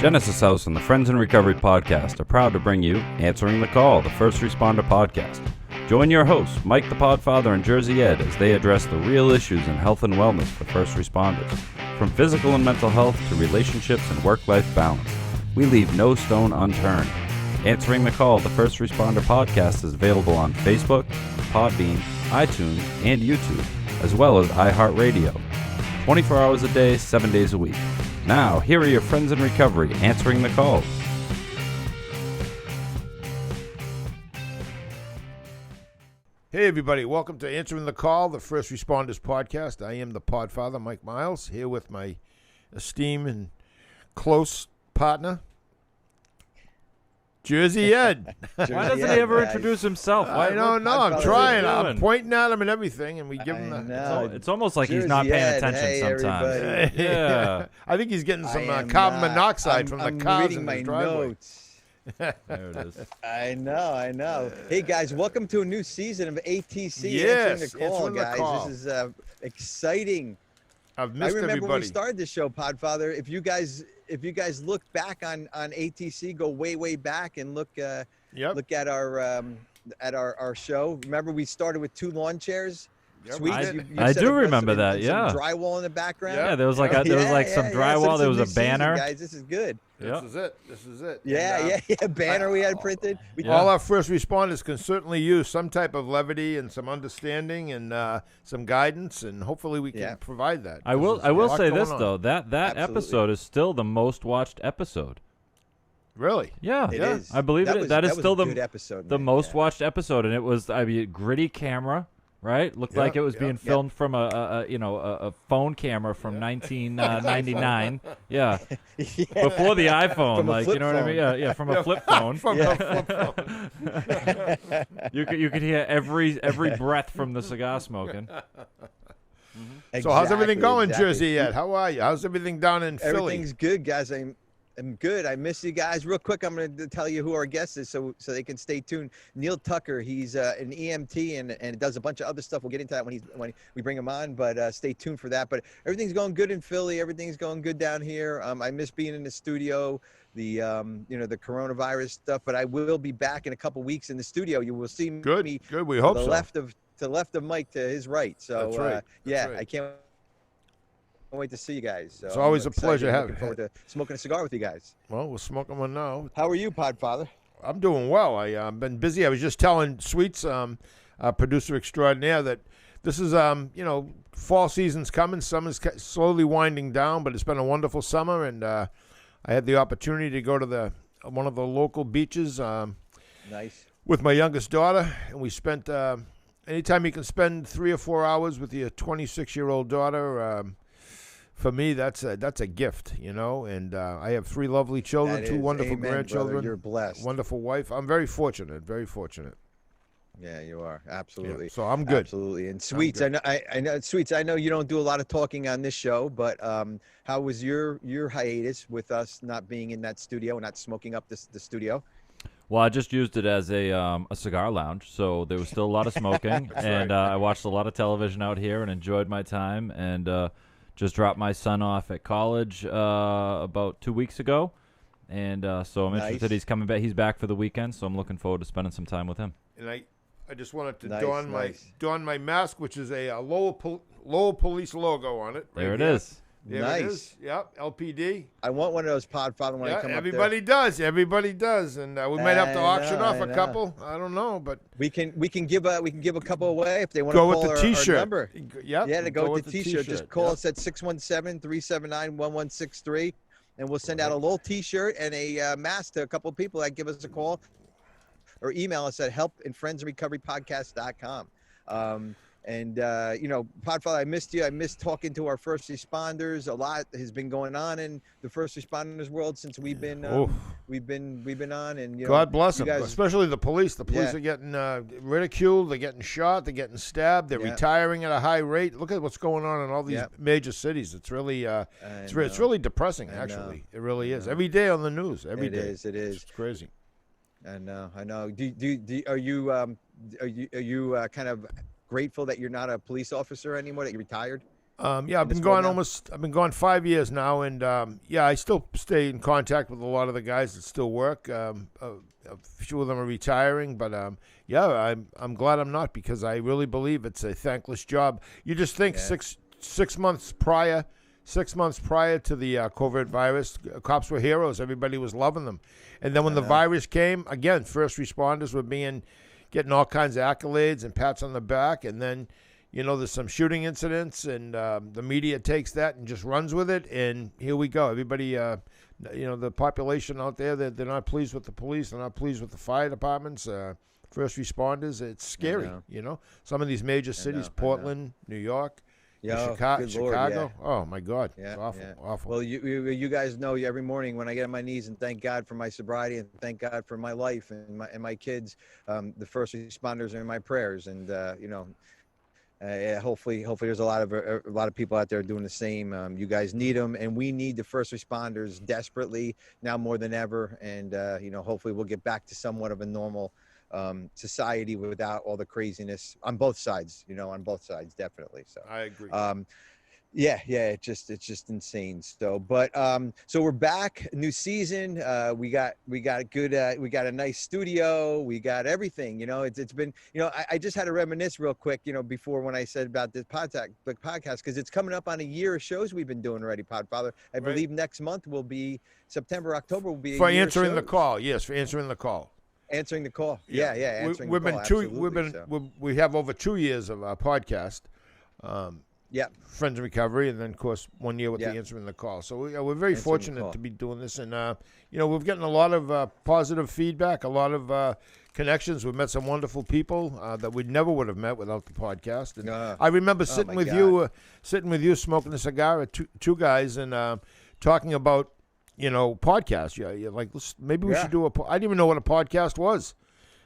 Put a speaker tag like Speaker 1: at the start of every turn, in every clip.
Speaker 1: Genesis House and the Friends in Recovery podcast are proud to bring you Answering the Call, the First Responder podcast. Join your hosts, Mike the Podfather and Jersey Ed, as they address the real issues in health and wellness for first responders. From physical and mental health to relationships and work-life balance, we leave no stone unturned. Answering the Call, the First Responder podcast is available on Facebook, Podbean, iTunes, and YouTube, as well as iHeartRadio. 24 hours a day, 7 days a week. Now, here are your friends in recovery answering the call.
Speaker 2: Hey everybody, welcome to Answering the Call, the First Responders podcast. I am the Podfather, Mike Miles, here with my esteemed and close partner, Jersey Ed.
Speaker 1: Why doesn't he ever introduce himself?
Speaker 2: I don't know. I'm trying. I'm pointing at him and everything, and we give him the...
Speaker 1: It's almost like he's not
Speaker 3: Jersey
Speaker 1: paying
Speaker 3: Ed,
Speaker 1: attention
Speaker 3: hey,
Speaker 1: sometimes.
Speaker 3: everybody.
Speaker 1: Yeah.
Speaker 2: I think he's getting some carbon monoxide from the cars in his driveway.
Speaker 3: Notes.
Speaker 1: There it is.
Speaker 3: I know. Hey guys, welcome to a new season of ATC.
Speaker 2: Yes,
Speaker 3: Answering the Call,
Speaker 2: Answering the
Speaker 3: guys.
Speaker 2: Call.
Speaker 3: This is exciting.
Speaker 2: I've
Speaker 3: I
Speaker 2: missed
Speaker 3: remember
Speaker 2: everybody.
Speaker 3: when we started the show, Podfather. If you guys look back on ATC, go way back and look at our show. Remember we started with 2 lawn chairs.
Speaker 2: Yep,
Speaker 3: Sweet.
Speaker 1: I do remember that. Yeah.
Speaker 3: Some drywall in the background.
Speaker 1: Yeah, there was like some drywall. There was a banner.
Speaker 3: Guys, this is good.
Speaker 2: This is it.
Speaker 3: Yeah. Banner we had printed.
Speaker 2: All our first responders can certainly use some type of levity and some understanding and some guidance, and hopefully we can provide that.
Speaker 1: I will say this though, that
Speaker 3: Absolutely.
Speaker 1: episode is still the most watched episode.
Speaker 2: Really?
Speaker 1: Yeah,
Speaker 3: It is.
Speaker 1: I believe that is still
Speaker 3: a good episode,
Speaker 1: the
Speaker 3: man.
Speaker 1: most watched episode, and it was gritty camera. Right, looked like it was being filmed from a phone camera from 1999. Yeah, before the iPhone,
Speaker 3: From a
Speaker 1: like
Speaker 3: flip
Speaker 1: you know what I mean? Yeah, from a flip phone.
Speaker 2: From a flip phone.
Speaker 1: You could hear every breath from the cigar smoking.
Speaker 2: So how's everything going,
Speaker 3: Exactly.
Speaker 2: Jersey Ed? How are you? How's everything down in Philly?
Speaker 3: Everything's good, guys. I'm good. I miss you guys. Real quick, I'm going to tell you who our guest is so they can stay tuned. Neil Tucker, he's an EMT and does a bunch of other stuff. We'll get into that when we bring him on, but stay tuned for that. But everything's going good in Philly. Everything's going good down here. I miss being in the studio, the coronavirus stuff, but I will be back in a couple weeks in the studio. You will see me
Speaker 2: Good. We hope
Speaker 3: to
Speaker 2: so.
Speaker 3: the left of Mike to his right. So
Speaker 2: That's right. That's right.
Speaker 3: I can't wait to see you guys. So
Speaker 2: It's always
Speaker 3: I'm
Speaker 2: a pleasure
Speaker 3: excited.
Speaker 2: having
Speaker 3: Looking forward to smoking a cigar with you guys.
Speaker 2: Well, we're smoking one now.
Speaker 3: How are you, Podfather?
Speaker 2: I'm doing well. I've been busy. I was just telling Sweets, our producer extraordinaire, that this is, fall season's coming. Summer's slowly winding down, but it's been a wonderful summer, and I had the opportunity to go to one of the local beaches
Speaker 3: Nice.
Speaker 2: with my youngest daughter, and we spent, anytime you can spend 3 or 4 hours with your 26-year-old daughter, for me, that's a gift, and I have 3 lovely children, 2 wonderful grandchildren.
Speaker 3: Brother. You're blessed.
Speaker 2: Wonderful wife. I'm very fortunate, very fortunate.
Speaker 3: Yeah, you are. Absolutely.
Speaker 2: Yeah, so I'm good.
Speaker 3: Absolutely. And Sweets, I know Sweets, I know you don't do a lot of talking on this show, but how was your hiatus with us not being in that studio and not smoking up the studio?
Speaker 1: Well, I just used it as a cigar lounge, so there was still a lot of smoking, and I watched a lot of television out here and enjoyed my time, and just dropped my son off at college about 2 weeks ago, and so I'm interested. He's coming back. He's back for the weekend, so I'm looking forward to spending some time with him.
Speaker 2: And I just wanted to
Speaker 3: Nice.
Speaker 2: don my mask, which is a Lowell Police logo on it.
Speaker 1: There it
Speaker 2: here.
Speaker 1: is.
Speaker 2: There
Speaker 3: Nice.
Speaker 2: it is. Yep, LPD.
Speaker 3: I want one of those Podfather when I come
Speaker 2: everybody
Speaker 3: up there.
Speaker 2: does. Everybody does, and we might have to auction off
Speaker 3: I
Speaker 2: a
Speaker 3: know.
Speaker 2: couple. I don't know, but
Speaker 3: We can give a couple away if they want to
Speaker 2: go
Speaker 3: call
Speaker 2: with the
Speaker 3: our
Speaker 2: T-shirt.
Speaker 3: number.
Speaker 2: Yep,
Speaker 3: Yeah, to go with the T-shirt. Just call
Speaker 2: Yep.
Speaker 3: us at 617-379-1163, and we'll send out a little T-shirt and a mask to a couple of people that give us a call or email us at help@friendsandrecoverypodcast.com. Podfather, I missed you. I missed talking to our first responders. A lot has been going on in the first responders world since we've been on. And
Speaker 2: God bless
Speaker 3: you
Speaker 2: them,
Speaker 3: guys-
Speaker 2: especially the police. The police are getting ridiculed. They're getting shot. They're getting stabbed. They're retiring at a high rate. Look at what's going on in all these major cities. It's really, it's really depressing. Actually, it really is. Every day on the news. Every day.
Speaker 3: It is.
Speaker 2: It's crazy.
Speaker 3: I know. Are you kind of grateful that you're not a police officer anymore, that you're retired?
Speaker 2: Yeah,
Speaker 3: in this world now?
Speaker 2: I've been gone 5 years now, and yeah, I still stay in contact with a lot of the guys that still work. A few of them are retiring, but yeah, I'm glad I'm not, because I really believe it's a thankless job. You just think
Speaker 3: Yeah.
Speaker 2: 6 months prior. 6 months prior to the COVID virus, cops were heroes. Everybody was loving them. And then when
Speaker 3: I
Speaker 2: the
Speaker 3: know.
Speaker 2: virus came, again, first responders were getting all kinds of accolades and pats on the back. And then, there's some shooting incidents, and the media takes that and just runs with it. And here we go. Everybody, the population out there, they're not pleased with the police. They're not pleased with the fire departments, first responders. It's scary,
Speaker 3: know.
Speaker 2: Some of these major cities,
Speaker 3: I know.
Speaker 2: Portland, New York.
Speaker 3: Yo,
Speaker 2: Chicago,
Speaker 3: good Lord,
Speaker 2: Chicago. Oh my God,
Speaker 3: Yeah,
Speaker 2: it's awful,
Speaker 3: yeah.
Speaker 2: awful.
Speaker 3: Well, you guys know every morning when I get on my knees and thank God for my sobriety and thank God for my life and my kids, the first responders are in my prayers, and yeah, hopefully there's a lot of people out there doing the same. You guys need them, and we need the first responders desperately now more than ever. And hopefully we'll get back to somewhat of a normal society without all the craziness on both sides. On both sides, definitely. So
Speaker 2: I agree.
Speaker 3: yeah, it's just insane. So, but so we're back, new season. We got a nice studio. We got everything. It's been. I just had to reminisce real quick. Before when I said about this podcast, because it's coming up on a year of shows we've been doing already. Podfather, I believe next month will be September, October will be
Speaker 2: For
Speaker 3: a year
Speaker 2: answering
Speaker 3: of
Speaker 2: the
Speaker 3: shows.
Speaker 2: call, yes, for answering the call.
Speaker 3: Answering the call. Yeah. Answering the call. Absolutely.
Speaker 2: We have over 2 years of our podcast.
Speaker 3: Yeah.
Speaker 2: Friends in Recovery, and then of course 1 year with the
Speaker 3: Yeah.
Speaker 2: answering the call. So we're very
Speaker 3: Answering the
Speaker 2: fortunate
Speaker 3: call.
Speaker 2: to be doing this, and we've gotten a lot of positive feedback, a lot of connections. We've met some wonderful people that we never would have met without the podcast. And I remember sitting with you, smoking a cigar with two guys, and talking about podcasts. You're like, maybe we should do I didn't even know what a podcast was.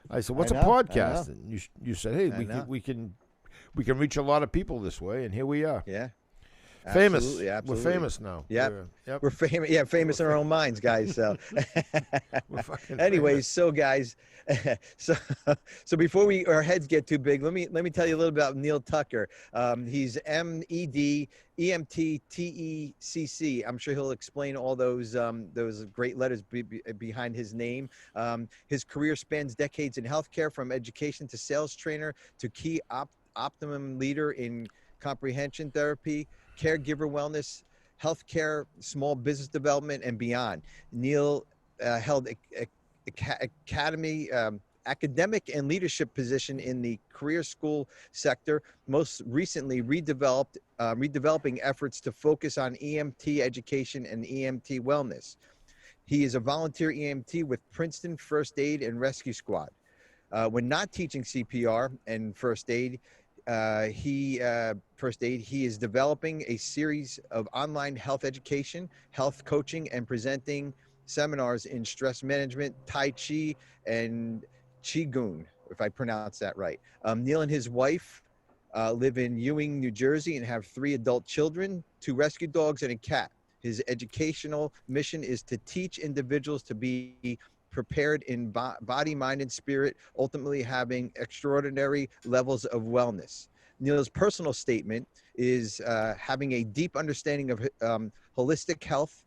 Speaker 2: I said, "What's a podcast?" And you said, "Hey, we can reach a lot of people this way," and here we are.
Speaker 3: Yeah.
Speaker 2: Famous.
Speaker 3: Absolutely.
Speaker 2: We're famous now.
Speaker 3: Yep.
Speaker 2: Yep.
Speaker 3: We're famous. Yeah, famous in our own minds, guys. So,
Speaker 2: We're fucking
Speaker 3: anyways,
Speaker 2: famous.
Speaker 3: so guys, so before our heads get too big, let me tell you a little about Neil Tucker. He's M.Ed, EMT, TECC. I'm sure he'll explain all those great letters behind his name. His career spans decades in healthcare, from education to sales trainer to key optimum leader in comprehension therapy, caregiver wellness, healthcare, small business development, and beyond. Neil held academic and leadership position in the career school sector, most recently redeveloping efforts to focus on EMT education and EMT wellness. He is a volunteer EMT with Princeton First Aid and Rescue Squad. When not teaching CPR and First Aid, he is developing a series of online health education, health coaching, and presenting seminars in stress management, Tai Chi, and qigong, if I pronounce that right. Neil and his wife live in Ewing, New Jersey, and have 3 adult children, 2 rescue dogs, and a cat. His educational mission is to teach individuals to be prepared in body, mind, and spirit, ultimately having extraordinary levels of wellness. Neil's personal statement is having a deep understanding of holistic health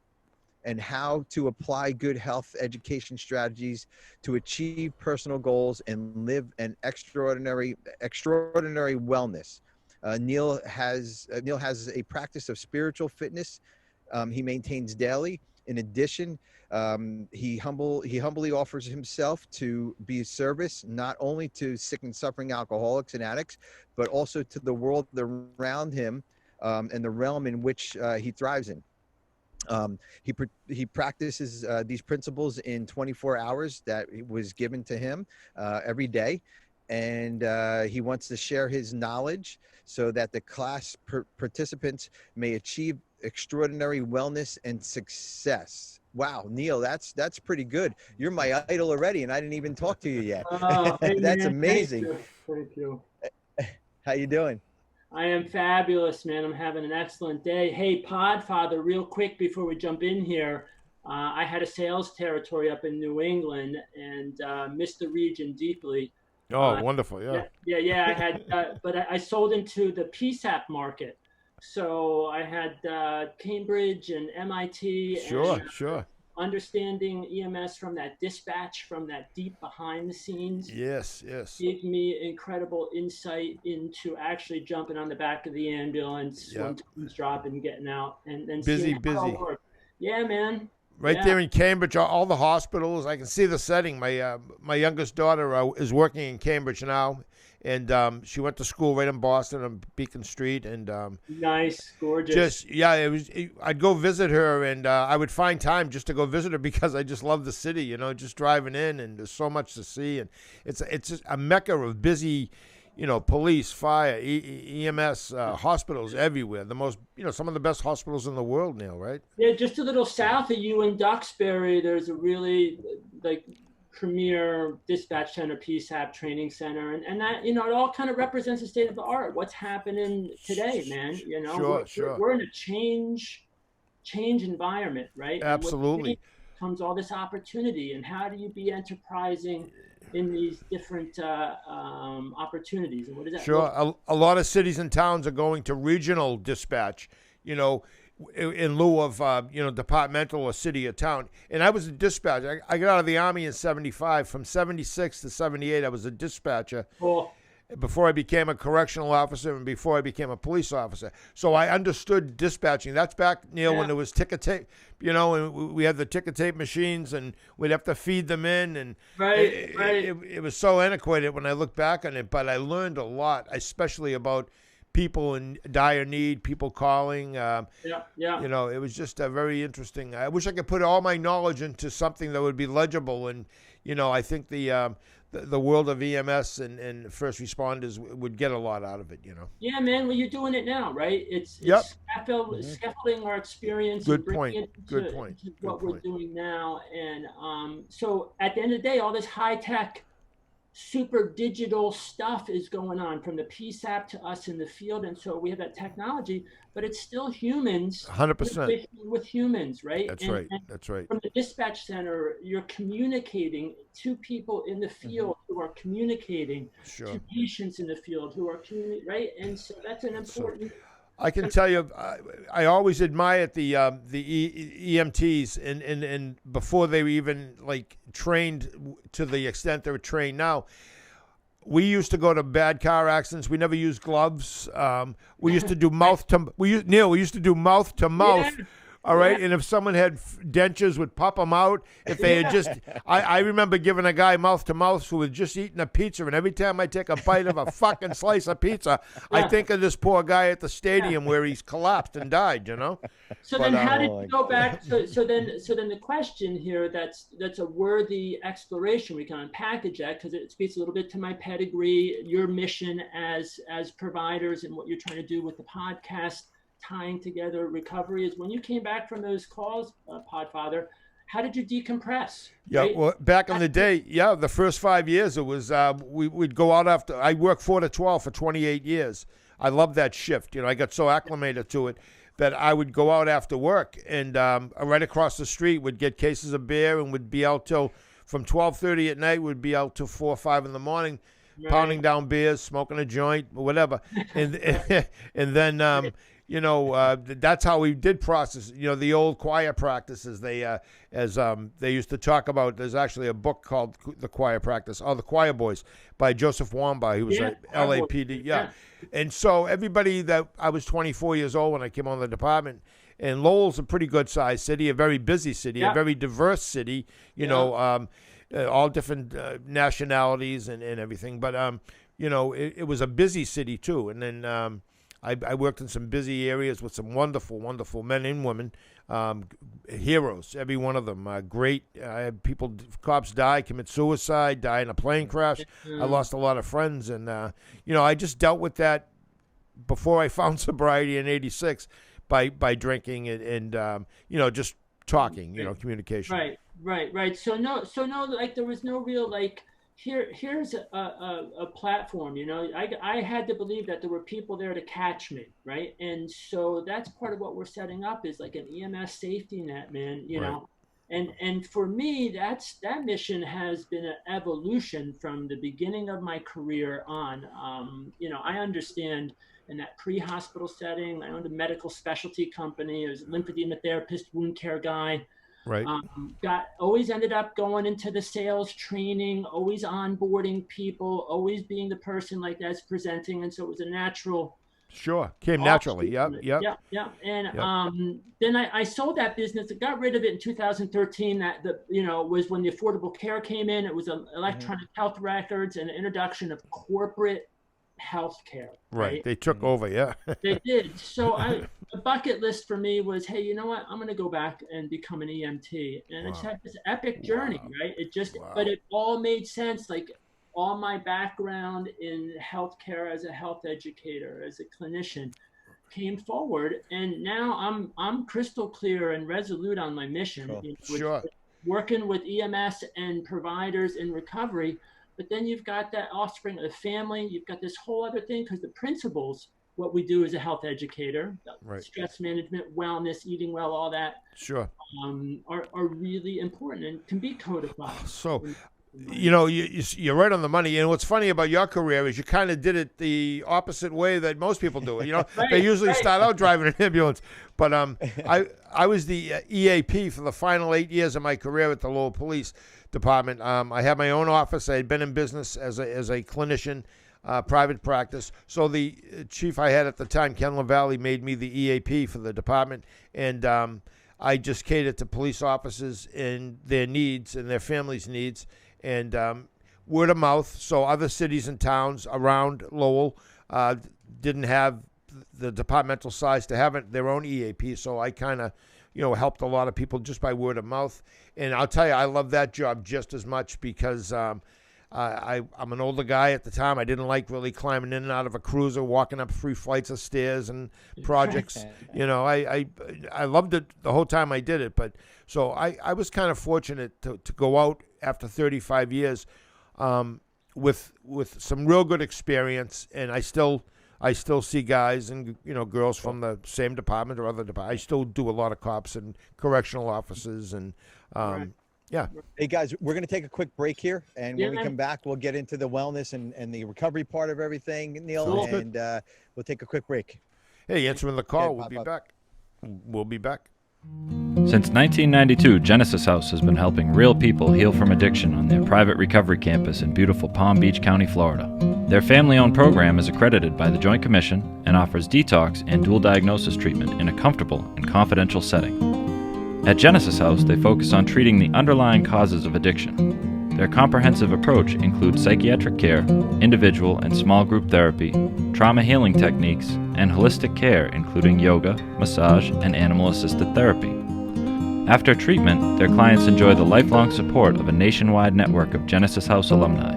Speaker 3: and how to apply good health education strategies to achieve personal goals and live an extraordinary wellness. Neil has a practice of spiritual fitness he maintains daily. In addition, he humbly offers himself to be of service not only to sick and suffering alcoholics and addicts, but also to the world around him and the realm in which he thrives in. He practices these principles in 24 hours that was given to him every day, and he wants to share his knowledge so that the class participants may achieve extraordinary wellness and success. Wow, Neil, that's pretty good. You're my idol already, and I didn't even talk to you yet.
Speaker 4: Oh, hey,
Speaker 3: That's
Speaker 4: man,
Speaker 3: amazing.
Speaker 4: Thank you.
Speaker 3: How you doing?
Speaker 4: I am fabulous, man. I'm having an excellent day. Hey, Podfather, real quick before we jump in here, I had a sales territory up in New England and missed the region deeply.
Speaker 2: Oh, wonderful! Yeah.
Speaker 4: I had, but I sold into the PSAP market. So I had Cambridge and MIT,
Speaker 2: Sure,
Speaker 4: and
Speaker 2: sure.
Speaker 4: understanding EMS from that dispatch, from that deep behind the scenes,
Speaker 2: Yes, yes.
Speaker 4: gave me incredible insight into actually jumping on the back of the ambulance
Speaker 2: Yeah.
Speaker 4: when someone's dropping and getting out, and then seeing
Speaker 2: Busy,
Speaker 4: how it all
Speaker 2: busy.
Speaker 4: works. Yeah, man.
Speaker 2: Right
Speaker 4: Yeah.
Speaker 2: there in Cambridge, all the hospitals. I can see the setting. My youngest daughter is working in Cambridge now, and she went to school right in Boston on Beacon Street, and
Speaker 4: Nice, gorgeous.
Speaker 2: just yeah, I'd go visit her, and I would find time just to go visit her because I just love the city. You know, just driving in, and there's so much to see, and it's just a mecca of busy. You know, police, fire, EMS, hospitals everywhere. The most, some of the best hospitals in the world now, right?
Speaker 4: Yeah, just a little south of you in Duxbury, there's a really like premier dispatch center, PSAP training center, and that it all kind of represents the state of the art. What's happening today, man?
Speaker 2: Sure.
Speaker 4: We're in a change environment, right? And with
Speaker 2: Absolutely.
Speaker 4: change comes all this opportunity, and how do you be enterprising in these different opportunities? And what does that
Speaker 2: Sure.
Speaker 4: look?
Speaker 2: A lot of cities and towns are going to regional dispatch, in lieu of, departmental or city or town. And I was a dispatcher. I got out of the Army in 75. From 76 to 78, I was a dispatcher
Speaker 4: Well,
Speaker 2: before I became a correctional officer and before I became a police officer. So I understood dispatching. That's back, Neil, when
Speaker 4: yeah,
Speaker 2: there was ticket tape, and we had the ticket tape machines and we'd have to feed them in. And
Speaker 4: right, right.
Speaker 2: it was so antiquated when I look back on it, but I learned a lot, especially about people in dire need, people calling.
Speaker 4: Yeah, yeah.
Speaker 2: It was just a very interesting. I wish I could put all my knowledge into something that would be legible. And, I think the world of EMS and first responders would get a lot out of it,
Speaker 4: Yeah, man. Well, you're doing it now, right? It's
Speaker 2: Yep.
Speaker 4: scaffolding our experience and
Speaker 2: Good
Speaker 4: bringing
Speaker 2: point.
Speaker 4: it
Speaker 2: Good
Speaker 4: into,
Speaker 2: point.
Speaker 4: into
Speaker 2: Good
Speaker 4: what we're
Speaker 2: point.
Speaker 4: doing now. And so at the end of the day, all this high tech, super digital stuff is going on from the PSAP to us in the field, and so we have that technology, but it's still humans
Speaker 2: 100%.
Speaker 4: with humans, right?
Speaker 2: That's
Speaker 4: and,
Speaker 2: right.
Speaker 4: and
Speaker 2: That's right.
Speaker 4: from the dispatch center, you're communicating to people in the field who are communicating
Speaker 2: Sure.
Speaker 4: to patients in the field who are communicating, right? And so that's an important.
Speaker 2: I can tell you, I always admired the EMTs, and before they were even like trained to the extent they're trained now. We used to go to bad car accidents. We never used gloves. We used to do Neil, we used to do mouth to mouth.
Speaker 4: Yeah.
Speaker 2: All right.
Speaker 4: Yeah.
Speaker 2: And if someone had dentures, would pop them out. If they had I remember giving a guy mouth to mouth who was just eating a pizza. And every time I take a bite of a fucking slice of pizza, I think of this poor guy at the stadium where he's collapsed and died,
Speaker 4: So
Speaker 2: But,
Speaker 4: then how did you go back? So then the question here, that's a worthy exploration. We can unpackage that because it speaks a little bit to my pedigree, your mission as providers and what you're trying to do with the podcast, tying together recovery. Is when you came back from those calls, Podfather, how did you decompress?
Speaker 2: Yeah,
Speaker 4: Right?
Speaker 2: well, back in the day, the first 5 years it was we'd go out after. I worked 4 to 12 for 28 years. I loved that shift. I got so acclimated to it that I would go out after work and right across the street would get cases of beer and would be out till from 12:30 at night. Would be out till 4 or 5 in the morning, pounding down beers, smoking a joint, or whatever, and and then. That's how we did process. The old choir practices. They used to talk about. There's actually a book called The Choir Practice, or The Choir Boys, by Joseph Wambaugh. He was a LAPD. Yeah. And so everybody that I was 24 years old when I came on the department. And Lowell's a pretty good sized city, a very busy city, a very diverse city. All different nationalities and everything. But it was a busy city too. And then. I worked in some busy areas with some wonderful, wonderful men and women, heroes, every one of them. Great cops die, commit suicide, die in a plane crash. I lost a lot of friends, and I just dealt with that before I found sobriety in '86 by drinking and just talking, communication.
Speaker 4: Right. So no, like there was no real like. Here's a platform, I had to believe that there were people there to catch me, right? And so that's part of what we're setting up is like an EMS safety net, man, know. And for me, that mission has been an evolution from the beginning of my career on. I understand in that pre-hospital setting. I owned a medical specialty company. I was a lymphedema therapist, wound care guy.
Speaker 2: Right.
Speaker 4: Always ended up going into the sales training, always onboarding people, always being the person like that's presenting. And so it was a natural.
Speaker 2: Sure. Came naturally. Yep.
Speaker 4: Yeah. And then I sold that business. I got rid of it in 2013. That was when the Affordable Care came in. It was electronic health records and the introduction of corporate healthcare.
Speaker 2: Right. They took over. Yeah.
Speaker 4: They did. So a bucket list for me was, hey, you know what? I'm going to go back and become an EMT. And I just had this epic journey, right? But it all made sense. Like, all my background in healthcare as a health educator, as a clinician, came forward, and now I'm crystal clear and resolute on my mission.
Speaker 2: Sure.
Speaker 4: Working with EMS and providers in recovery, but then you've got that offspring of the family. You've got this whole other thing, because the principles, what we do as a health educator, stress management, wellness, eating well, all that, are really important and can be codified.
Speaker 2: So. You're right on the money. And what's funny about your career is you kind of did it the opposite way that most people do it. They usually start out driving an ambulance. But I was the EAP for the final 8 years of my career at the Lowell Police Department. I had my own office. I had been in business as a clinician, private practice. So the chief I had at the time, Ken LaValle, made me the EAP for the department. And I just catered to police officers and their needs and their families' needs. And word of mouth, so other cities and towns around Lowell didn't have the departmental size to have their own EAP. So I kind of, helped a lot of people just by word of mouth. And I'll tell you, I love that job just as much because I'm an older guy at the time. I didn't like really climbing in and out of a cruiser, walking up 3 flights of stairs and projects. I loved it the whole time I did it. But so I was kind of fortunate to go out after 35 years with some real good experience, and I still see guys and girls from the same department or other department. I still do a lot of cops and correctional officers and yeah.
Speaker 3: Hey guys, we're going to take a quick break here, and when we come back, we'll get into the wellness and the recovery part of everything, Neil, and we'll take a quick break.
Speaker 2: Hey, answering the call. We'll be back. We'll be back.
Speaker 1: Since 1992, Genesis House has been helping real people heal from addiction on their private recovery campus in beautiful Palm Beach County, Florida. Their family-owned program is accredited by the Joint Commission and offers detox and dual diagnosis treatment in a comfortable and confidential setting. At Genesis House, they focus on treating the underlying causes of addiction. Their comprehensive approach includes psychiatric care, individual and small group therapy, trauma healing techniques, and holistic care including yoga, massage, and animal-assisted therapy. After treatment, their clients enjoy the lifelong support of a nationwide network of Genesis House alumni.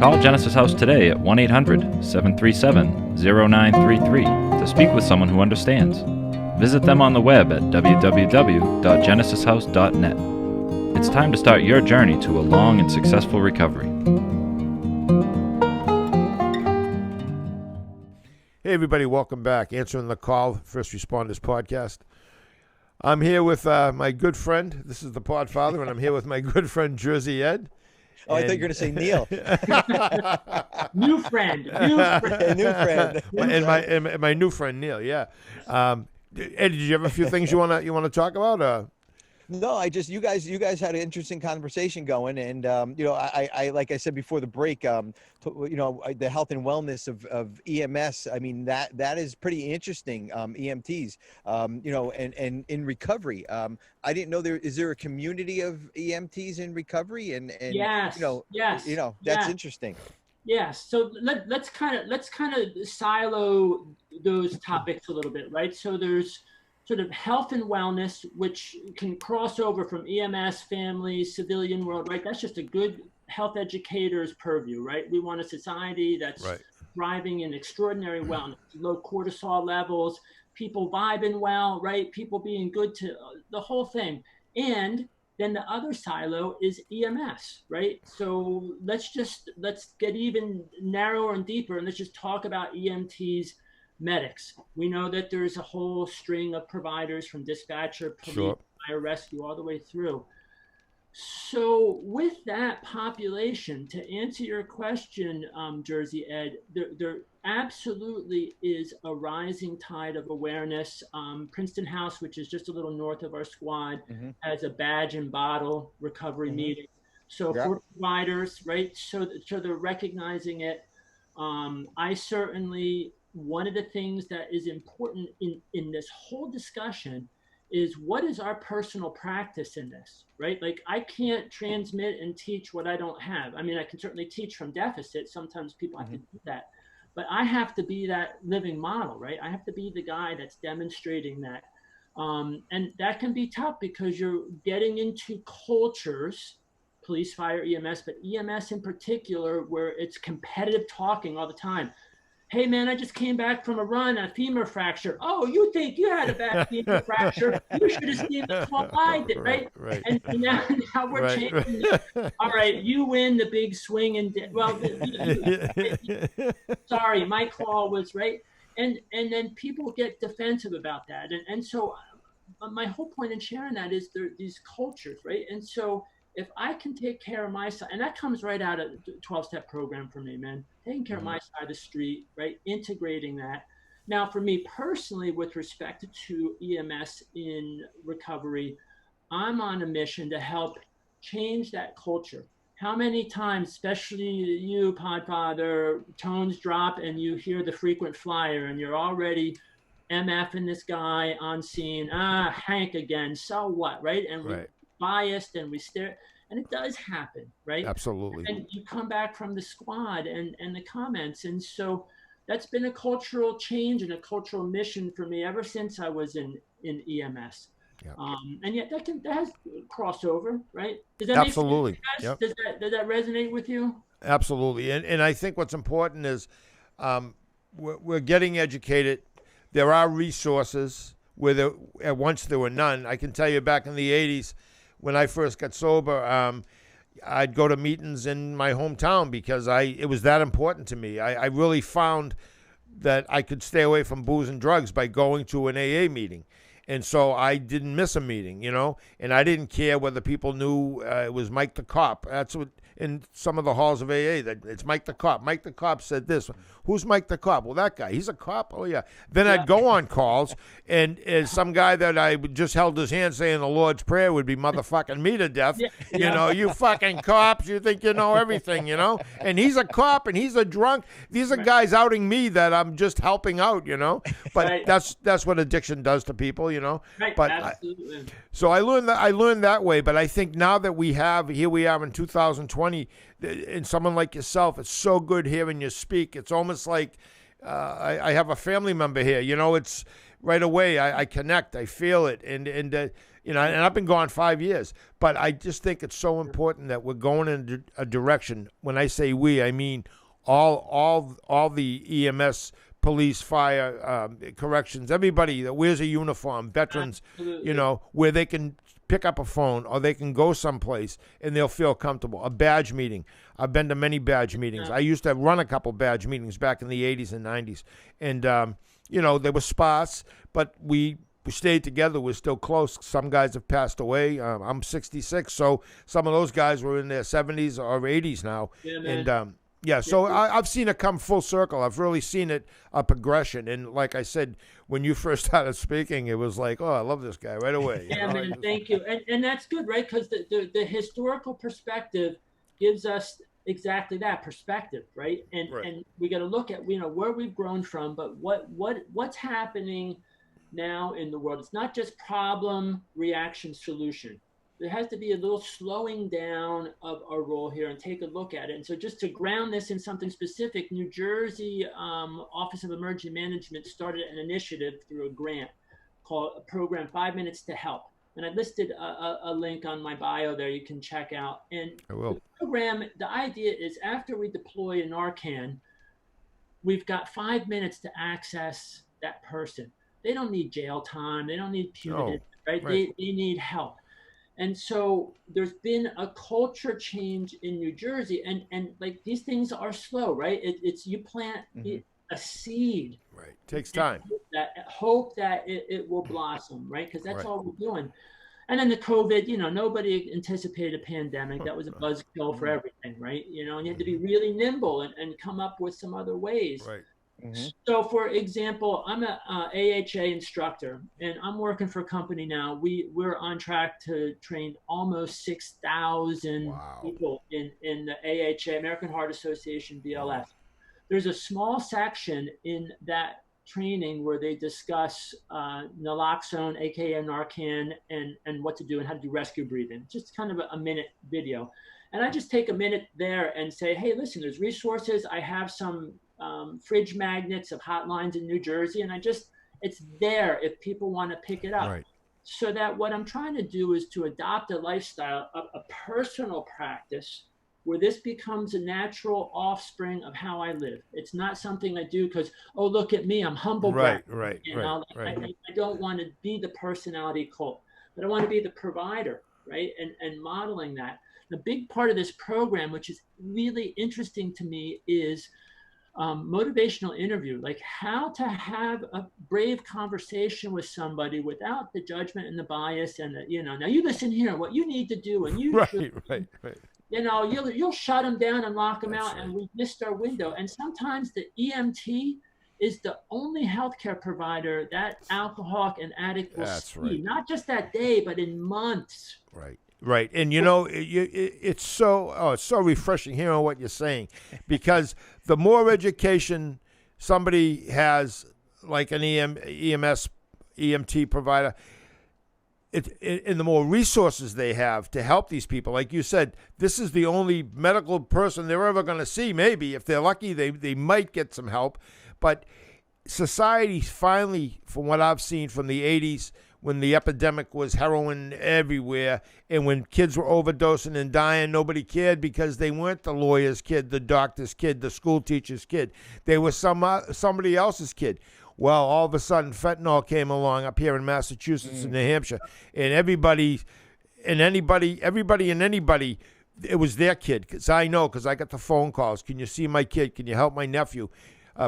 Speaker 1: Call Genesis House today at 1-800-737-0933 to speak with someone who understands. Visit them on the web at www.genesishouse.net. It's time to start your journey to a long and successful recovery.
Speaker 2: Hey, everybody, welcome back. Answering the Call, First Responders Podcast. I'm here with my good friend. This is the Podfather, and I'm here with my good friend, Jersey Ed.
Speaker 3: Oh, I thought you were going to say Neil.
Speaker 4: New friend.
Speaker 2: And my new friend, Neil, yeah. Ed, did you have a few things you want to talk about?
Speaker 3: No, you guys had an interesting conversation going, and I like I said before the break, the health and wellness of EMS. I mean that is pretty interesting. EMTs, and in recovery. I didn't know is there a community of EMTs in recovery, and
Speaker 4: yes,
Speaker 3: that's interesting.
Speaker 4: Yes. So let's kind of silo those topics a little bit, right? So there's sort of health and wellness, which can cross over from EMS, families, civilian world, right? That's just a good health educator's purview, right? We want a society that's thriving in extraordinary wellness, low cortisol levels, people vibing well, right? People being good to the whole thing. And then the other silo is EMS, right? So let's get even narrower and deeper, and let's just talk about EMTs, medics. We know that there's a whole string of providers from dispatcher, police, fire rescue, all the way through. So with that population, to answer your question, Jersey Ed, absolutely is a rising tide of awareness. Princeton House, which is just a little north of our squad,
Speaker 3: Mm-hmm.
Speaker 4: has a badge and bottle recovery
Speaker 3: Mm-hmm.
Speaker 4: meeting. So
Speaker 3: Yeah.
Speaker 4: for providers, right? So they're recognizing it. I certainly, one of the things that is important in this whole discussion is what is our personal practice in this, right? Like I can't transmit and teach what I don't have. I mean, I can certainly teach from deficit. Sometimes people have to do that, but I have to be that living model, right? I have to be the guy that's demonstrating that. And that can be tough because you're getting into cultures, police, fire, EMS, but EMS in particular, where it's competitive talking all the time. Hey man, I just came back from a run, a femur fracture. Oh, you think you had a bad femur fracture? You should have seen what I did, right?
Speaker 2: Right.
Speaker 4: And now we're
Speaker 2: Right.
Speaker 4: changing. All right, you win the big swing and well, sorry, my call was right, and then people get defensive about that, and so my whole point in sharing that is there these cultures, right? And so if I can take care of my side, and that comes right out of the 12-step program for me, man, taking care of my side of the street, right? Integrating that. Now, for me personally, with respect to EMS in recovery, I'm on a mission to help change that culture. How many times, especially you, Podfather, tones drop and you hear the frequent flyer and you're already MFing this guy on scene. Hank again. So what, right? And we
Speaker 2: Right.
Speaker 4: biased and we stare, and it does happen, right?
Speaker 2: Absolutely.
Speaker 4: And you come back from the squad and the comments, and so that's been a cultural change and a cultural mission for me ever since I was in EMS.
Speaker 2: Yeah.
Speaker 4: And yet that has crossover, right? Does that
Speaker 2: Absolutely.
Speaker 4: make sense?
Speaker 2: Yep.
Speaker 4: Does that resonate with you?
Speaker 2: Absolutely. And I think what's important is we're getting educated. There are resources where once there were none. I can tell you back in the 80s when I first got sober, I'd go to meetings in my hometown because it was that important to me. I really found that I could stay away from booze and drugs by going to an AA meeting. And so I didn't miss a meeting, and I didn't care whether people knew it was Mike the Cop. That's what in some of the halls of AA, that it's Mike the Cop. Mike the Cop said this. Who's Mike the Cop? Well, that guy. He's a cop? Oh, yeah. Then I'd go on calls, and some guy that I just held his hand saying the Lord's Prayer would be motherfucking me to death. You fucking cops, you think you know everything, And he's a cop, and he's a drunk. These are guys outing me that I'm just helping out, But that's what addiction does to people,
Speaker 4: Right,
Speaker 2: But
Speaker 4: absolutely.
Speaker 2: So I learned that way, but I think now that here we are in 2020, and someone like yourself, it's so good hearing you speak. It's almost like I have a family member here. It's right away. I connect. I feel it, and I've been gone 5 years, but I just think it's so important that we're going in a direction. When I say we, I mean all the EMS. Police, fire, corrections, everybody that wears a uniform, veterans,
Speaker 4: Absolutely.
Speaker 2: Where they can pick up a phone or they can go someplace and they'll feel comfortable. A badge meeting. I've been to many badge meetings. I used to run a couple badge meetings back in the 80s and 90s. And, they were sparse, but we stayed together. We're still close. Some guys have passed away. I'm 66, so some of those guys were in their 70s or 80s now.
Speaker 4: Yeah, man.
Speaker 2: And, so I've seen it come full circle. I've really seen it, a progression. And like I said, when you first started speaking, it was like, oh, I love this guy right away.
Speaker 4: Yeah, man, thank you. And that's good, right? Because the historical perspective gives us exactly that perspective, right? And we got to look at, where we've grown from, but what's happening now in the world. It's not just problem, reaction, solution. There has to be a little slowing down of our role here and take a look at it. And so just to ground this in something specific, New Jersey Office of Emergency Management started an initiative through a grant called a program 5 Minutes to Help. And I listed a link on my bio there you can check out. And
Speaker 2: I will.
Speaker 4: The program, the idea is after we deploy a Narcan, we've got 5 minutes to access that person. They don't need jail time. They don't need punitive, right? They need help. And so there's been a culture change in New Jersey, and like these things are slow, right? It's you plant a seed.
Speaker 2: Right. Takes time.
Speaker 4: Hope that it will blossom, right? Because that's all we're doing. And then the COVID, nobody anticipated a pandemic. That was a buzzkill for everything, right? And you had to be really nimble and come up with some other ways.
Speaker 2: Right.
Speaker 3: Mm-hmm.
Speaker 4: So, for example, I'm a AHA instructor, and I'm working for a company now. We're on track to train almost 6,000
Speaker 2: Wow.
Speaker 4: people in the AHA, American Heart Association, BLS.
Speaker 2: Wow.
Speaker 4: There's a small section in that training where they discuss naloxone, aka Narcan, and what to do and how to do rescue breathing. Just kind of a minute video. And I just take a minute there and say, hey, listen, there's resources. I have some fridge magnets of hotlines in New Jersey, and it's there if people want to pick it up.
Speaker 2: Right.
Speaker 4: So that what I'm trying to do is to adopt a lifestyle, a personal practice where this becomes a natural offspring of how I live. It's not something I do because, oh, look at me, I'm humble.
Speaker 2: Right.
Speaker 4: I don't want to be the personality cult, but I want to be the provider, right? And modeling that. The big part of this program, which is really interesting to me, is motivational interview, like how to have a brave conversation with somebody without the judgment and the bias and now you listen here, what you need to do, and you
Speaker 2: Right.
Speaker 4: you'll shut them down and lock them
Speaker 2: That's
Speaker 4: out,
Speaker 2: right.
Speaker 4: and we missed our window. And sometimes the EMT is the only healthcare provider that alcoholic and addict will
Speaker 2: That's
Speaker 4: see,
Speaker 2: right.
Speaker 4: not just that day, but in months.
Speaker 2: Right. And it's so refreshing hearing what you're saying, because the more education somebody has, like an EMS, EMT provider, and the more resources they have to help these people. Like you said, this is the only medical person they're ever going to see. Maybe if they're lucky, they might get some help. But society finally, from what I've seen from the 80s, when the epidemic was heroin everywhere, and when kids were overdosing and dying, nobody cared because they weren't the lawyer's kid, the doctor's kid, the school teacher's kid. They were somebody else's kid. Well, all of a sudden, fentanyl came along up here in Massachusetts and New Hampshire, and everybody and anybody, it was their kid. Because I know, because I got the phone calls. Can you see my kid? Can you help my nephew?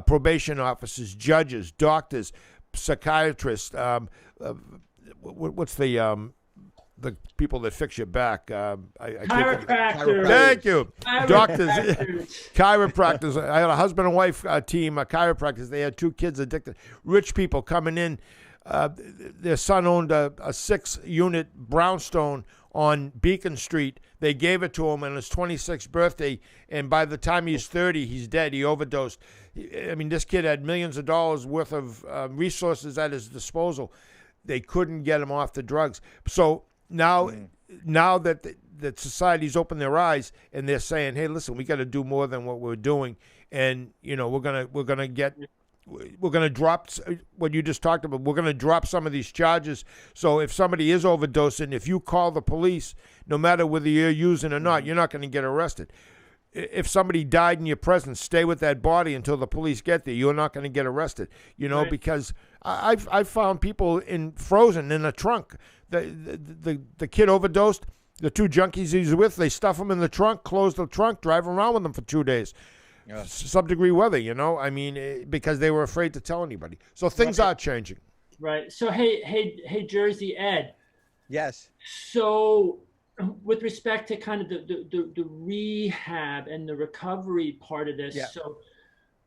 Speaker 2: Probation officers, judges, doctors, psychiatrists. What's the people that fix your back?
Speaker 4: Chiropractors.
Speaker 2: Thank you. Doctors,
Speaker 4: Chiropractors.
Speaker 2: chiropractors. I had a husband and wife team, chiropractors. They had 2 kids addicted. Rich people coming in. Their son owned a 6-unit brownstone on Beacon Street. They gave it to him on his 26th birthday, and by the time he's 30, he's dead. He overdosed. I mean, this kid had millions of dollars worth of resources at his disposal. They couldn't get him off the drugs. So now that society's opened their eyes and they're saying, "Hey, listen, we got to do more than what we're doing," and we're gonna drop what you just talked about. We're gonna drop some of these charges. So if somebody is overdosing, if you call the police, no matter whether you're using or not, you're not going to get arrested. If somebody died in your presence, stay with that body until the police get there. You're not going to get arrested,
Speaker 4: Right.
Speaker 2: because I've found people frozen in a trunk. The kid overdosed. The 2 junkies he's with, they stuff him in the trunk, close the trunk, drive around with them for 2 days.
Speaker 3: Yeah.
Speaker 2: Sub-degree weather, I mean, because they were afraid to tell anybody. So things are changing.
Speaker 4: Right. So hey, Jersey Ed.
Speaker 3: Yes.
Speaker 4: So with respect to kind of the rehab and the recovery part of this,
Speaker 3: Yeah.
Speaker 4: so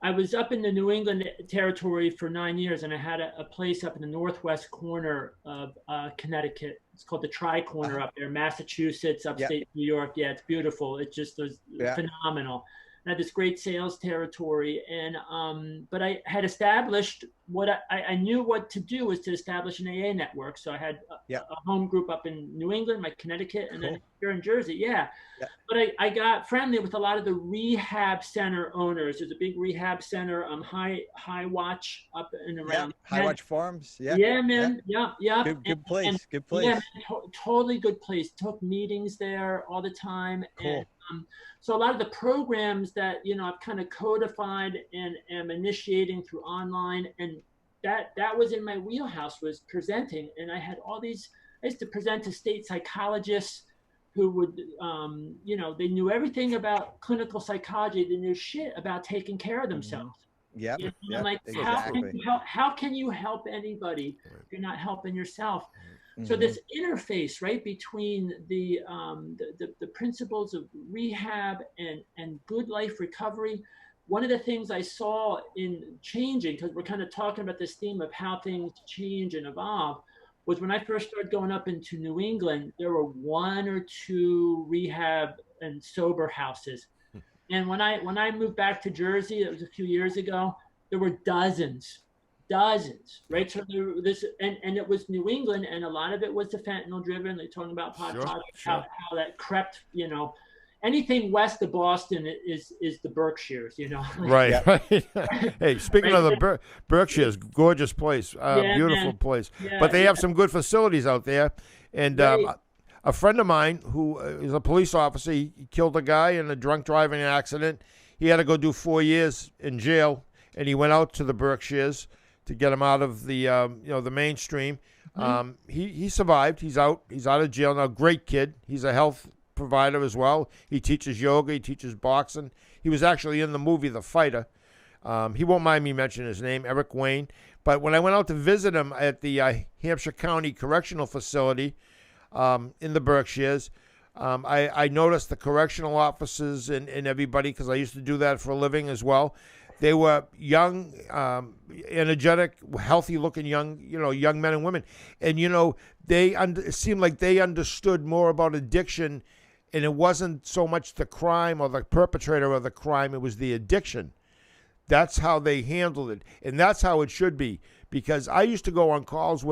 Speaker 4: I was up in the New England territory for 9 years, and I had a place up in the northwest corner of Connecticut. It's called the Tri-Corner up there, Massachusetts, upstate New York. Yeah, it's beautiful. It just was phenomenal. I had this great sales territory, and but I had established what I knew what to do was to establish an AA network. So I had a home group up in New England, like Connecticut, and then here in Jersey. Yeah. But I got friendly with a lot of the rehab center owners. There's a big rehab center, High Watch up and around.
Speaker 3: High Watch Farms. Yeah.
Speaker 4: Yeah, man. Yeah.
Speaker 3: Good place. Good place.
Speaker 4: Yeah, man, totally good place. Took meetings there all the time.
Speaker 3: Cool.
Speaker 4: And, so a lot of the programs that, I've kind of codified and am initiating through online, and that was in my wheelhouse, was presenting. And I used to present to state psychologists who would, they knew everything about clinical psychology. They knew shit about taking care of themselves.
Speaker 3: Yeah.
Speaker 4: Like,
Speaker 3: exactly.
Speaker 4: how can you help anybody if you're not helping yourself? So this interface, right, between the principles of rehab and good life recovery, one of the things I saw in changing, because we're kind of talking about this theme of how things change and evolve, was when I first started going up into New England, there were 1 or 2 rehab and sober houses. And when I moved back to Jersey, it was a few years ago, there were dozens, right? So and it was New England, and a lot of it was the fentanyl driven. They're talking about how that crept, anything west of Boston is the Berkshires,
Speaker 2: Right. Right. Hey, speaking of the Berkshires, gorgeous place, beautiful
Speaker 4: man.
Speaker 2: place.
Speaker 4: Yeah,
Speaker 2: But they have some good facilities out there. And
Speaker 4: Right.
Speaker 2: a friend of mine who is a police officer, he killed a guy in a drunk driving accident. He had to go do 4 years in jail, and he went out to the Berkshires to get him out of the the mainstream. He survived. He's out of jail now. Great kid. He's a health provider as well. He teaches yoga. He teaches boxing. He was actually in the movie The Fighter. He won't mind me mentioning his name, Eric Wayne. But when I went out to visit him at the Hampshire County Correctional Facility in the Berkshires, I noticed the correctional officers and everybody, because I used to do that for a living as well. They were young, energetic, healthy-looking young men and women, and it seemed like they understood more about addiction, and it wasn't so much the crime or the perpetrator of the crime; it was the addiction. That's how they handled it, and that's how it should be. Because I used to go on calls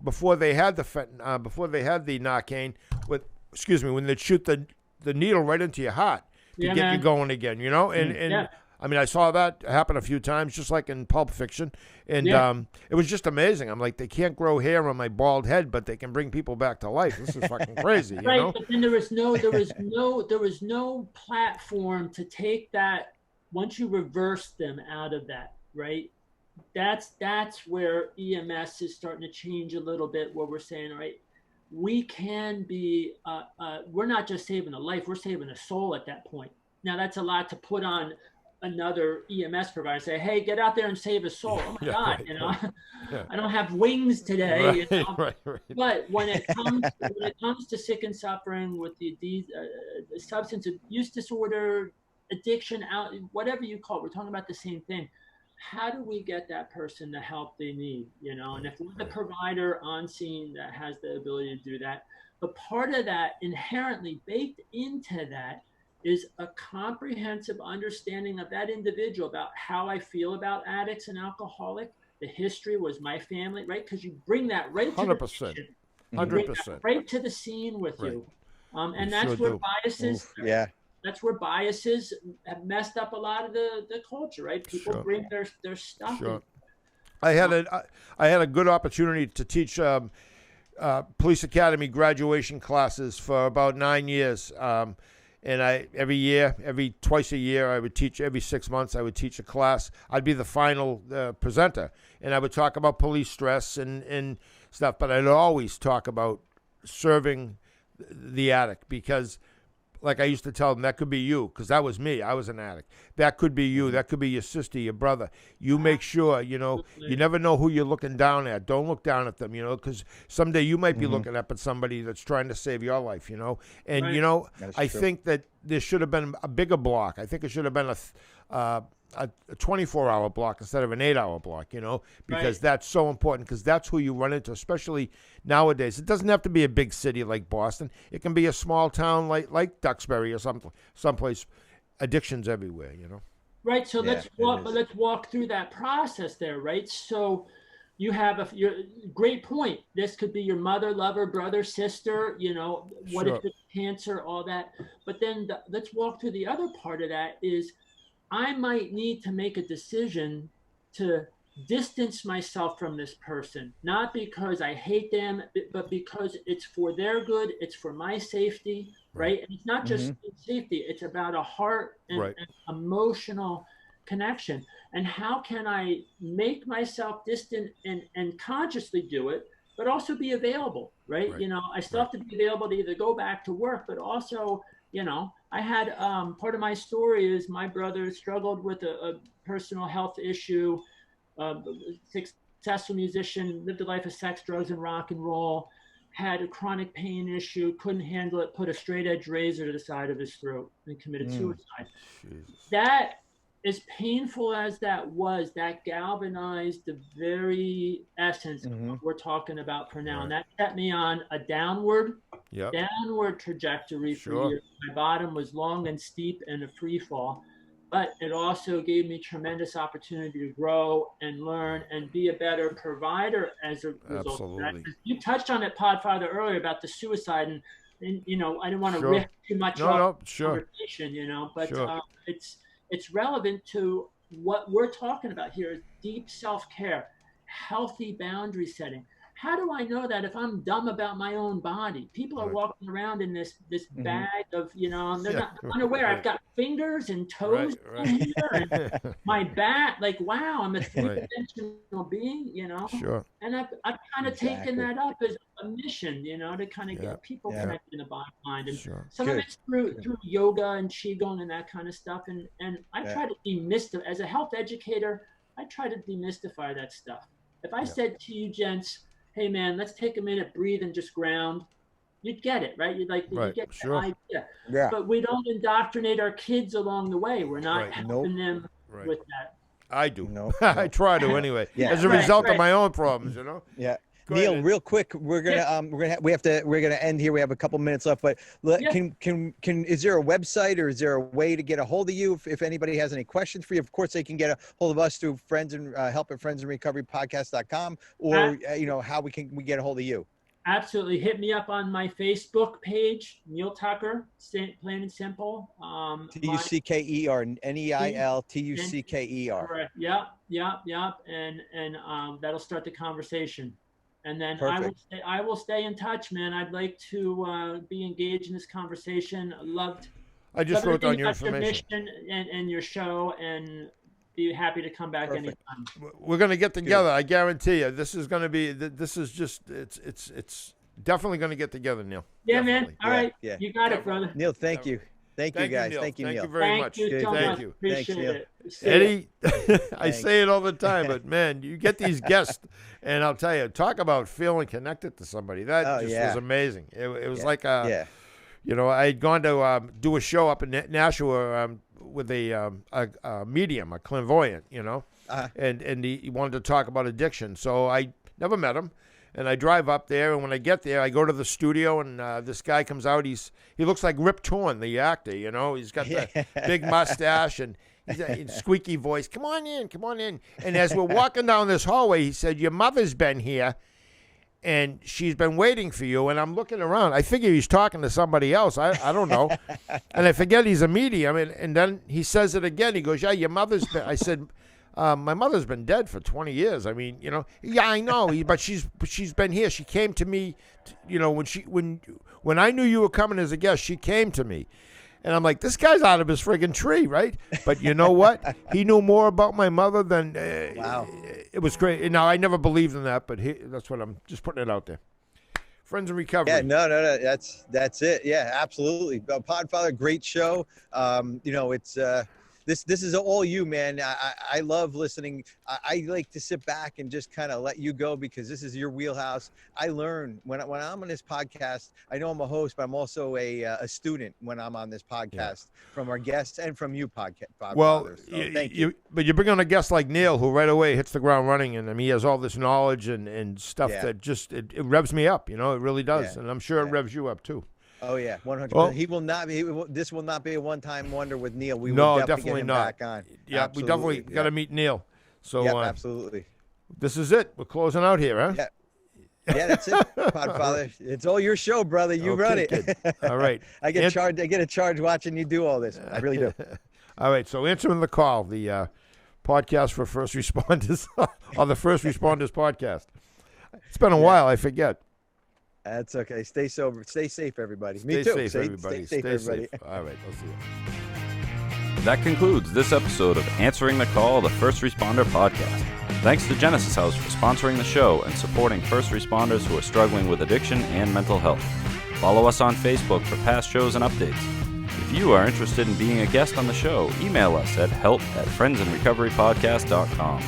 Speaker 2: before they had the Narcan, when they'd shoot the needle right into your heart to get you going again, and I mean, I saw that happen a few times, just like in Pulp Fiction, and it was just amazing. I'm like, they can't grow hair on my bald head, but they can bring people back to life. This is fucking crazy, you know?
Speaker 4: But then there was no platform to take that once you reverse them out of that, right? That's where EMS is starting to change a little bit, where we're saying, all right, we can be, we're not just saving a life, we're saving a soul at that point. Now, that's a lot to put on another EMS provider and say, hey, get out there and save a soul. Oh my God, I don't have wings today.
Speaker 2: Right.
Speaker 4: But when it comes to sick and suffering with the substance abuse disorder, addiction, whatever you call it, we're talking about the same thing. How do we get that person the help they need? And if we're the provider on scene that has the ability to do that, but part of that, inherently baked into that, is a comprehensive understanding of that individual about how I feel about addicts and alcoholic. The history was my family, right? Because you bring that right to
Speaker 2: 100%. 100%.
Speaker 4: Right to the scene with you. And that's
Speaker 2: sure
Speaker 4: where
Speaker 2: do.
Speaker 4: biases. That's where biases have messed up a lot of the culture, right? People bring their stuff.
Speaker 2: Sure. I had a good opportunity to teach police academy graduation classes for about 9 years. And twice a year, I would teach. Every 6 months, I would teach a class. I'd be the final presenter, and I would talk about police stress and stuff. But I'd always talk about serving the addict, because, like I used to tell them, that could be you, because that was me. I was an addict. That could be you. That could be your sister, your brother. You make sure, you never know who you're looking down at. Don't look down at them, because someday you might be looking up at somebody that's trying to save your life, And, I think that there should have been a bigger block. I think it should have been a 24-hour block instead of an 8-hour block, because that's so important, because that's who you run into, especially nowadays. It doesn't have to be a big city like Boston. It can be a small town like Duxbury or someplace. Addictions everywhere,
Speaker 4: Right. So let's walk through that process there, right? So you have your great point. This could be your mother, lover, brother, sister, what if it's cancer, all that. But then let's walk through the other part of that is, I might need to make a decision to distance myself from this person, not because I hate them, but because it's for their good, it's for my safety, right? And it's not just safety, it's about a heart and emotional connection. And how can I make myself distant and consciously do it, but also be available, right? I still have to be available to either go back to work, but also, I had part of my story is my brother struggled with a personal health issue, successful musician, lived a life of sex, drugs, and rock and roll, had a chronic pain issue, couldn't handle it, put a straight edge razor to the side of his throat and committed suicide. Jesus. That as painful as that was, that galvanized the very essence of what we're talking about for now. And that set me on a downward trajectory for years. My bottom was long and steep and a free fall, but it also gave me tremendous opportunity to grow and learn and be a better provider as a result of that. You touched on it, Podfather, earlier about the suicide, and you know, I didn't want to riff too much off the conversation, you know, but it's relevant to what we're talking about here is deep self-care, healthy boundary setting. How do I know that if I'm dumb about my own body? People are walking around in this bag of, you know, they're not unaware. I've got fingers and toes in here and my back. Like, wow, I'm a three-dimensional being, you know. And I've kind of taken that up as a mission, you know, to kind of get people connected in the body mind. And some of it's through yoga and qigong and that kind of stuff. And I try to demystify, as a health educator, I try to demystify that stuff. If I said to you, gents, hey man, let's take a minute, breathe, and just ground, you'd get it, right? You'd get the idea. But we don't indoctrinate our kids along the way. We're not helping them with that.
Speaker 2: I do. I try to anyway. As a result of my own problems, you know.
Speaker 3: Neil, real quick, we're gonna end here. We have a couple minutes left, but can is there a website or is there a way to get a hold of you if anybody has any questions for you? Of course, they can get a hold of us through Friends and Help at Friends and Recovery Podcast.com, or you know, how we get a hold of you.
Speaker 4: Absolutely, hit me up on my Facebook page, Neil Tucker, plain and simple.
Speaker 3: Tucker, Neil Tucker.
Speaker 4: Correct. Yep. And that'll start the conversation. And then I will stay in touch, man. I'd like to be engaged in this conversation.
Speaker 2: I just wrote down your information
Speaker 4: and your show, and be happy to come back anytime.
Speaker 2: We're going to get together. I guarantee you. This is going to be. This is just. It's definitely going to get together, Neil.
Speaker 4: Yeah,
Speaker 2: definitely.
Speaker 4: Man. All right. Yeah. You got it, brother.
Speaker 3: Neil, thank you. Thank you, guys. Thank you, Neil.
Speaker 2: Thank you very much.
Speaker 4: Thank you. Appreciate it.
Speaker 2: Eddie, I say it all the time, but man, you get these guests, and I'll tell you, talk about feeling connected to somebody. That was amazing. It was like you know, I had gone to do a show up in Nashua with a medium, a clairvoyant, you know, and he wanted to talk about addiction. So I never met him. And I drive up there, and when I get there, I go to the studio, and this guy comes out. He looks like Rip Torn, the actor, you know. He's got the big mustache and he's a squeaky voice. Come on in. And as we're walking down this hallway, he said, your mother's been here, and she's been waiting for you. And I'm looking around. I figure he's talking to somebody else. I don't know. And I forget he's a medium. And then he says it again. He goes, yeah, your mother's been. I said, my mother's been dead for 20 years. I mean, you know, yeah, I know, but she's been here. She came to me, you know, when I knew you were coming as a guest, she came to me. And I'm like, this guy's out of his friggin' tree, right? But you know what? He knew more about my mother than, wow. It was great. Now, I never believed in that, but that's what I'm just putting it out there. Friends in Recovery.
Speaker 3: Yeah, no. That's it. Yeah, absolutely. Podfather, great show. You know, it's, This is all you, man. I love listening. I like to sit back and just kind of let you go because this is your wheelhouse. I learn when I'm on this podcast. I know I'm a host, but I'm also a student when I'm on this podcast from our guests and from you, podcast.
Speaker 2: Well,
Speaker 3: so thank you.
Speaker 2: But you bring on a guest like Neil, who right away hits the ground running, and I mean, he has all this knowledge and stuff that just it revs me up. You know, it really does, and I'm sure it revs you up too.
Speaker 3: Oh yeah, 100%. Well, he will not be. This will not be a one-time wonder with Neil. We will definitely get him back on.
Speaker 2: Yeah, absolutely. We definitely got to meet Neil. So
Speaker 3: absolutely.
Speaker 2: This is it. We're closing out here, huh?
Speaker 3: Yeah, that's it, Podfather. It's all your show, brother. You run it.
Speaker 2: All right.
Speaker 3: I get a charge watching you do all this. I really do.
Speaker 2: All right. So answering the call, the podcast for first responders, or the First Responders podcast. It's been a while. I forget.
Speaker 3: That's okay. Stay sober. Stay safe, everybody.
Speaker 2: Me too. Stay safe, everybody. Stay safe. All right. I'll see you.
Speaker 1: That concludes this episode of Answering the Call, the First Responder Podcast. Thanks to Genesis House for sponsoring the show and supporting first responders who are struggling with addiction and mental health. Follow us on Facebook for past shows and updates. If you are interested in being a guest on the show, email us at help@friendsandrecoverypodcast.com.